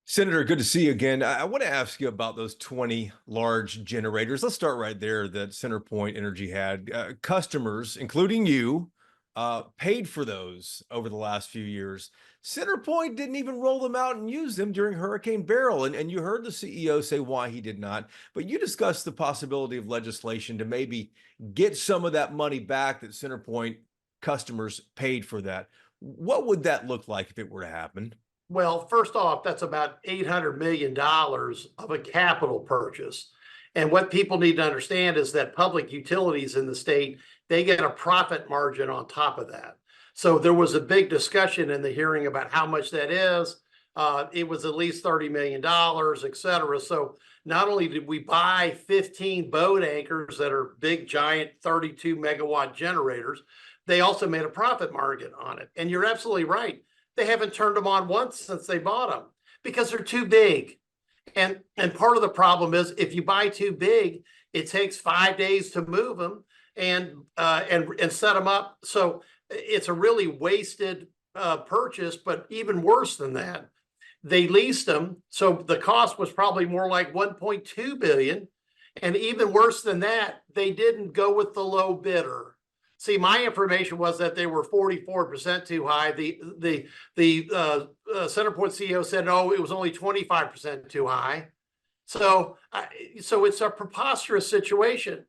Senator, good to see you again. I want to ask you about those 20 large generators. Let's start right there that CenterPoint Energy had. Customers, including you, paid for those over the last few years. CenterPoint didn't even roll them out and use them during Hurricane Beryl. And you heard the CEO say why he did not. But you discussed the possibility of legislation to maybe get some of that money back that CenterPoint customers paid for that. What would that look like if it were to happen? Well, first off, that's about $800 million of a capital purchase. And what people need to understand is that public utilities in the state, they get a profit margin on top of that. So there was a big discussion in the hearing about how much that is. It was at least $30 million, et cetera. So not only did we buy 15 boat anchors that are big, giant 32 megawatt generators, they also made a profit margin on it. And you're absolutely right. They haven't turned them on once since they bought them because they're too big. And part of the problem is if you buy too big, it takes 5 days to move them and set them up. So it's a really wasted purchase. But even worse than that, they leased them. So the cost was probably more like 1.2 billion. And even worse than that, they didn't go with the low bidder. See, my information was that they were 44% too high. The CenterPoint CEO said, no, it was only 25% too high. So it's a preposterous situation.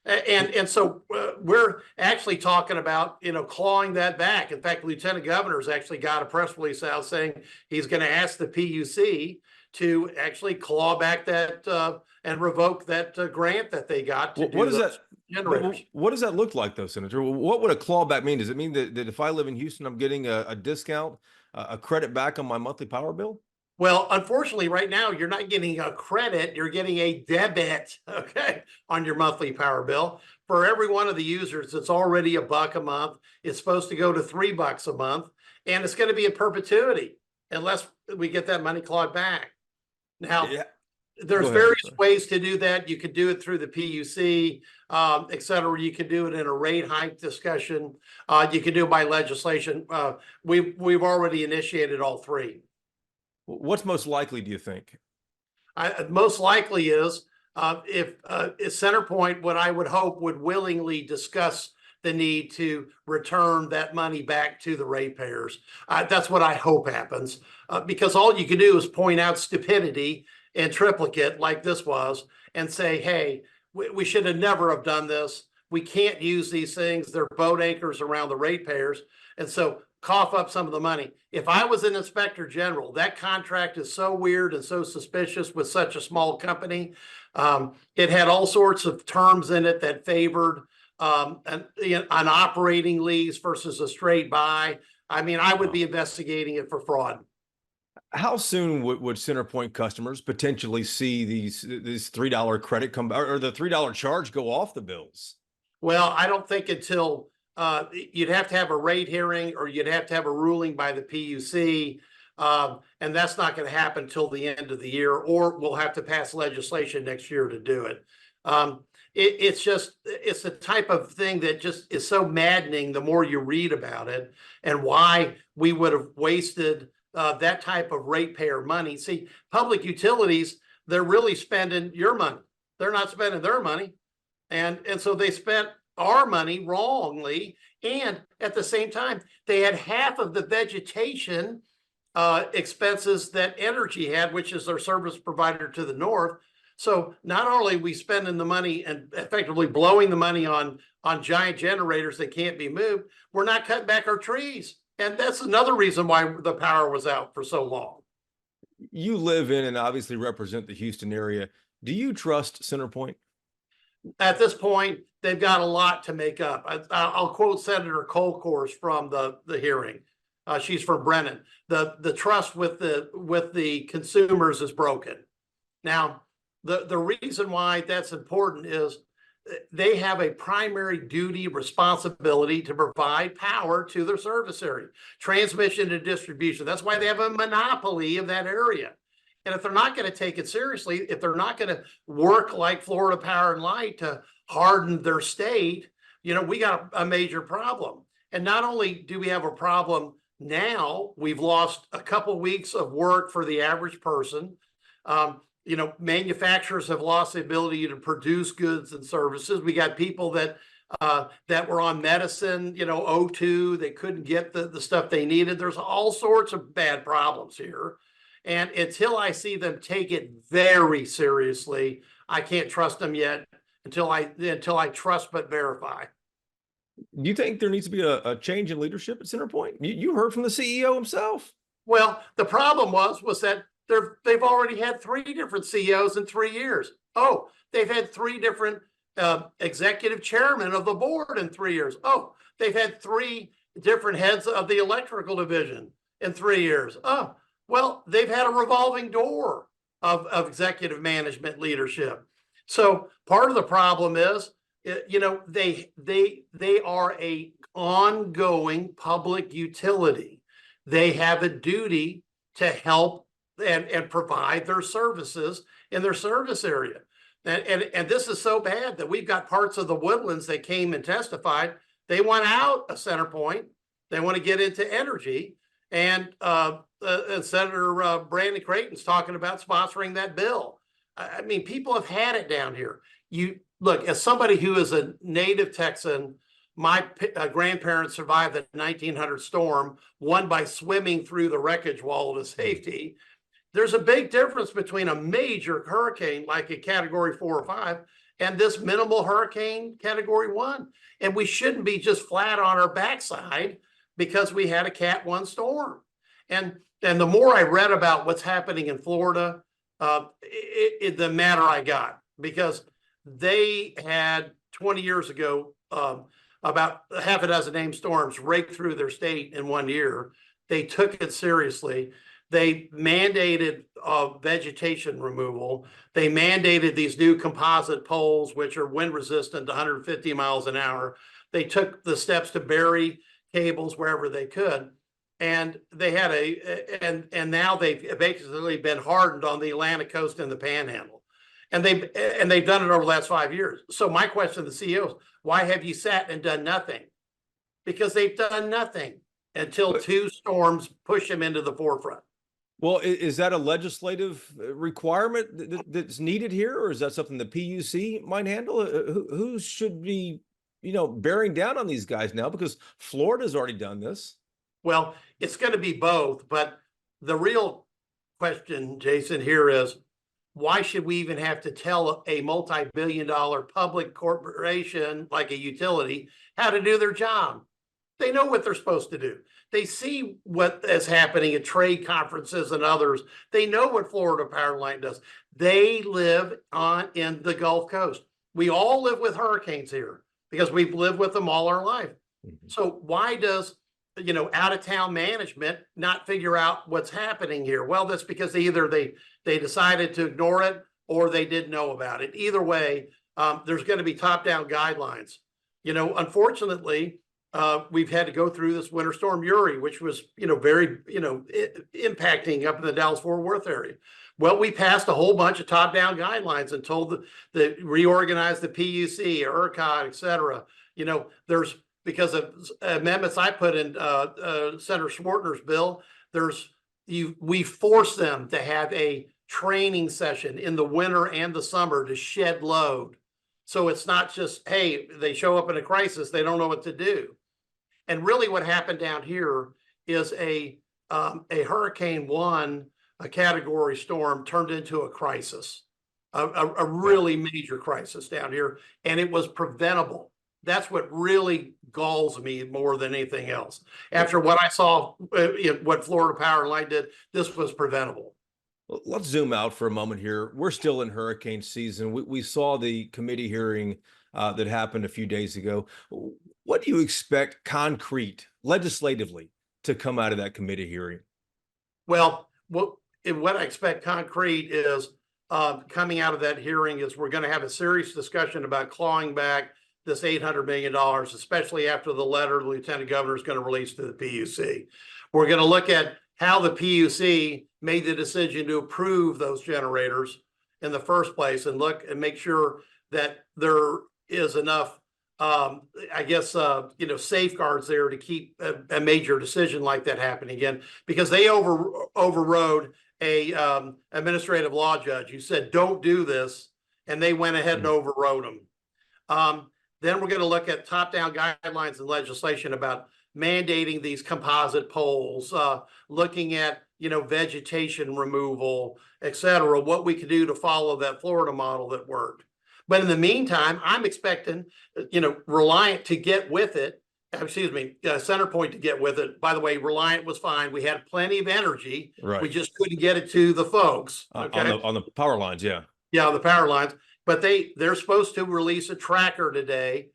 And so we're actually talking about, clawing that back. In fact, Lieutenant Governor's actually got a press release out saying he's going to ask the PUC to actually claw back that and revoke that grant that they got to What does that generators. What does that look like, though, Senator? What would a clawback mean? Does it mean that if I live in Houston, I'm getting a discount, a credit back on my monthly power bill? Well, unfortunately, right now, you're not getting a credit, you're getting a debit, okay, on your monthly power bill. For every one of the users, it's already $1 a month. It's supposed to go to $3 a month, and it's going to be in perpetuity unless we get that money clawed back. Now, Yeah. there's various ways to do that. You could do it through the PUC, et cetera. You could do it in a rate hike discussion. You could do it by legislation. We've already initiated all three. What's most likely, do you think? Most likely is if CenterPoint, what I would hope, would willingly discuss the need to return that money back to the ratepayers. That's what I hope happens, because all you can do is point out stupidity and triplicate like this was and say, hey, we should have never have done this. We can't use these things. They're boat anchors around the ratepayers. And so cough up some of the money. If I was an inspector general, that contract is so weird and so suspicious with such a small company. It had all sorts of terms in it that favored an operating lease versus a straight buy. I mean, I would be investigating it for fraud. How soon would CenterPoint customers potentially see these $3 credit come or the $3 charge go off the bills? Well, I don't think until you'd have to have a rate hearing or you'd have to have a ruling by the PUC. And that's not going to happen till the end of the year, or we'll have to pass legislation next year to do it. It's the type of thing that just is so maddening the more you read about it and why we would have wasted that type of ratepayer money. See, public utilities, they're really spending your money. They're not spending their money. And so they spent our money wrongly. And at the same time, they had half of the vegetation expenses that Energy had, which is their service provider to the north. So not only are we spending the money and effectively blowing the money on giant generators that can't be moved, we're not cutting back our trees. And that's another reason why the power was out for so long. You live in and obviously represent the Houston area. Do you trust CenterPoint? At this point, they've got a lot to make up. I'll quote Senator Colcourse from the hearing. She's from Brennan. The trust with the consumers is broken. Now, the reason why that's important is they have a primary duty responsibility to provide power to their service area, transmission and distribution. That's why they have a monopoly of that area. And if they're not going to take it seriously, if they're not going to work like Florida Power and Light to harden their state, we got a major problem. And not only do we have a problem now we've lost a couple weeks of work for the average person. Manufacturers have lost the ability to produce goods and services. We got people that were on medicine, O2, they couldn't get the stuff they needed. There's all sorts of bad problems here. And until I see them take it very seriously, I can't trust them yet until I trust but verify. Do you think there needs to be a change in leadership at CenterPoint? You heard from the CEO himself. Well, the problem was that they've already had 3 different CEOs in 3 years. Oh, they've had 3 different executive chairmen of the board in 3 years. Oh, they've had 3 different heads of the electrical division in 3 years. Oh, well, they've had a revolving door of executive management leadership. So part of the problem is, they are a ongoing public utility. They have a duty to help and provide their services in their service area. And this is so bad that we've got parts of the Woodlands that came and testified. They want out of CenterPoint. They want to get into energy. And Senator Brandon Creighton's talking about sponsoring that bill. I mean, people have had it down here. You look, as somebody who is a native Texan, my grandparents survived the 1900 storm, one by swimming through the wreckage wall to safety. There's a big difference between a major hurricane like a category 4 or 5 and this minimal hurricane category 1. And we shouldn't be just flat on our backside because we had a Cat 1 storm. And the more I read about what's happening in Florida, the madder I got, because they had 20 years ago about half a dozen named storms rake through their state in 1 year. They took it seriously. They mandated vegetation removal. They mandated these new composite poles, which are wind resistant to 150 miles an hour. They took the steps to bury cables wherever they could. And they had and now they've basically been hardened on the Atlantic coast and the Panhandle. And they've done it over the last 5 years. So my question to the CEOs, why have you sat and done nothing? Because they've done nothing until 2 storms push them into the forefront. Well, is that a legislative requirement that's needed here, or is that something the PUC might handle? Who should be, bearing down on these guys now? Because Florida's already done this. Well, it's going to be both, but the real question, Jason, here is, why should we even have to tell a multi-billion-dollar public corporation like a utility how to do their job? They know what they're supposed to do. They see what is happening at trade conferences and others. They know what Florida Power Line does. They live in the Gulf Coast. We all live with hurricanes here because we've lived with them all our life. Mm-hmm. So why does out-of-town management not figure out what's happening here? Well, that's because they decided to ignore it or they didn't know about it. Either way, there's going to be top-down guidelines. Unfortunately, we've had to go through this winter storm Uri, which was, very, impacting up in the Dallas-Fort Worth area. Well, we passed a whole bunch of top-down guidelines and told the reorganize the PUC, ERCOT, et cetera. There's, because of amendments I put in Senator Schwartner's bill, we force them to have a training session in the winter and the summer to shed load. So it's not just, hey, they show up in a crisis, they don't know what to do. And really what happened down here is a Hurricane 1, a category storm, turned into a crisis, a really major crisis down here, and it was preventable. That's what really galls me more than anything else. After what I saw, what Florida Power Line did, this was preventable. Well, let's zoom out for a moment here. We're still in hurricane season. We saw the committee hearing that happened a few days ago. What do you expect concrete, legislatively, to come out of that committee hearing? Well, what I expect concrete is coming out of that hearing is we're going to have a serious discussion about clawing back this $800 million, especially after the letter the Lieutenant Governor is going to release to the PUC. We're going to look at how the PUC made the decision to approve those generators in the first place and look and make sure that there is enough I guess, safeguards there to keep a major decision like that happening again, because they overrode a administrative law judge who said, don't do this. And they went ahead and overrode them. Then we're going to look at top-down guidelines and legislation about mandating these composite poles, looking at, vegetation removal, et cetera, what we could do to follow that Florida model that worked. But in the meantime, I'm expecting, Reliant to get with it. Excuse me, CenterPoint to get with it. By the way, Reliant was fine. We had plenty of energy. Right. We just couldn't get it to the folks. Okay? On the power lines, yeah. Yeah, the power lines. But they're supposed to release a tracker today,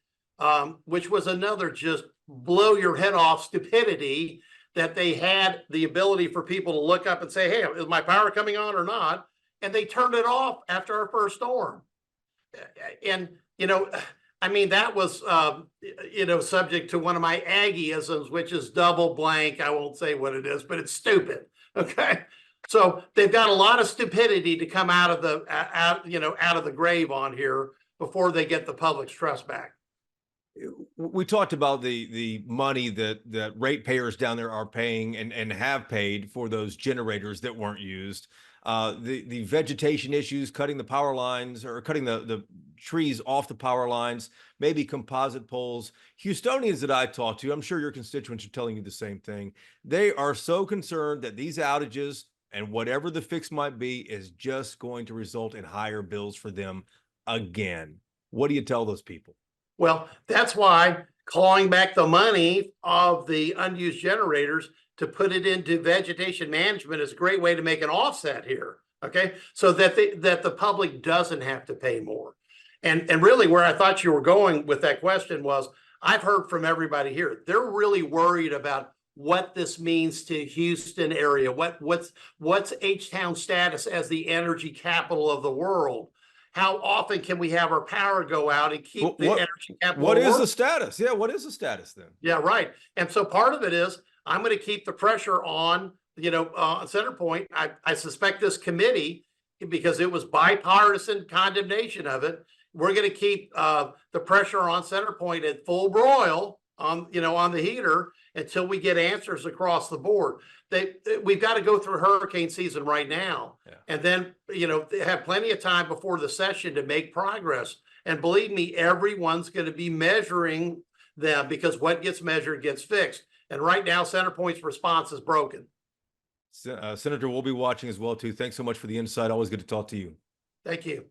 which was another just blow your head off stupidity, that they had the ability for people to look up and say, hey, is my power coming on or not? And they turned it off after our first storm. And, that was, subject to one of my Aggieisms, which is double blank. I won't say what it is, but it's stupid. Okay. So they've got a lot of stupidity to come out of the grave on here before they get the public's trust back. We talked about the money that ratepayers down there are paying and have paid for those generators that weren't used. The vegetation issues, cutting the power lines or cutting the trees off the power lines, maybe composite poles. Houstonians that I talk to, I'm sure your constituents are telling you the same thing. They are so concerned that these outages and whatever the fix might be is just going to result in higher bills for them again. What do you tell those people? Well, that's why clawing back the money of the unused generators to put it into vegetation management is a great way to make an offset here. Okay, so that the public doesn't have to pay more. And really where I thought you were going with that question was, I've heard from everybody here, they're really worried about what this means to Houston area. What's H-Town's status as the energy capital of the world? How often can we have our power go out and keep the energy capital? What is the status? Yeah, what is the status then? Yeah, right. And so part of it is I'm going to keep the pressure on, CenterPoint. I suspect this committee, because it was bipartisan condemnation of it, we're going to keep the pressure on CenterPoint at full broil on the heater until we get answers across the board. We've got to go through hurricane season right now. Yeah. And then, they have plenty of time before the session to make progress. And believe me, everyone's going to be measuring them, because what gets measured gets fixed. And right now, CenterPoint's response is broken. Senator, we'll be watching as well, too. Thanks so much for the insight. Always good to talk to you. Thank you.